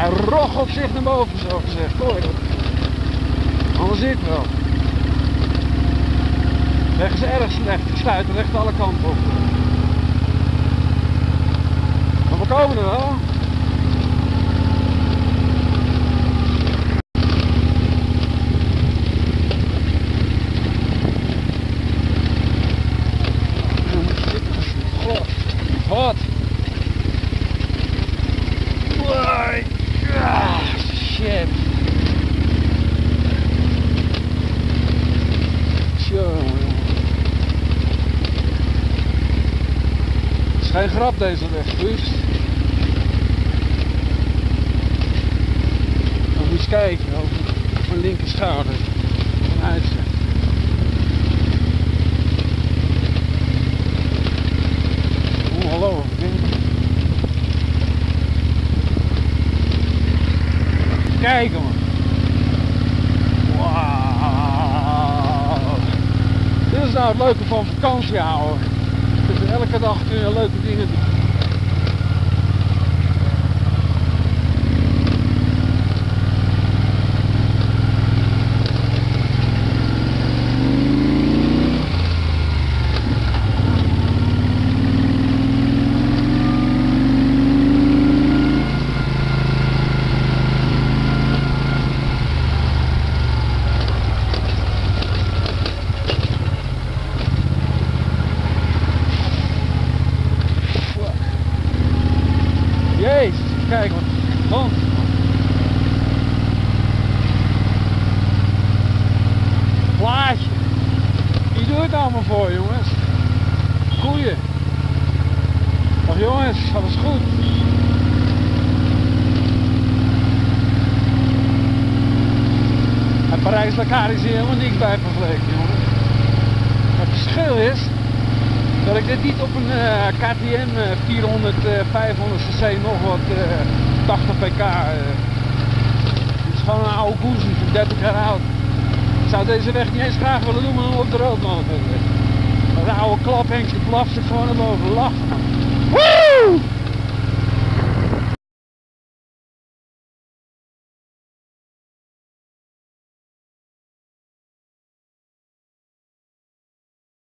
Hij rochelt zich naar boven, zo gezegd. Hoor je dat? Anders ik wel. De weg is erg slecht. Ik sluit er echt alle kanten op. Maar we komen er wel. God. Shit. Het is geen grap deze weg, Guus. Dan moet je eens kijken over mijn linker schouder. Van uitzicht. Hallo. Kijk man. Wauw. Dit is nou het leuke van vakantie houden. Dus elke dag kun je leuke dingen doen. Jezus, kijk wat dan. Plaatje. Wie doet het allemaal voor, jongens? Goeie. Ach jongens, alles goed. En Parijs-Dakar is hier helemaal niks bij vergeleken, jongens. Het verschil is dat ik dit niet op een KTM 400, 500 cc nog wat 80 pk. Het is gewoon een oude koezie van 30 jaar oud. Ik zou deze weg niet eens graag willen doen, maar op de rood nog. Dat oude klaphenkje blaft zich gewoon naar boven. Lachen.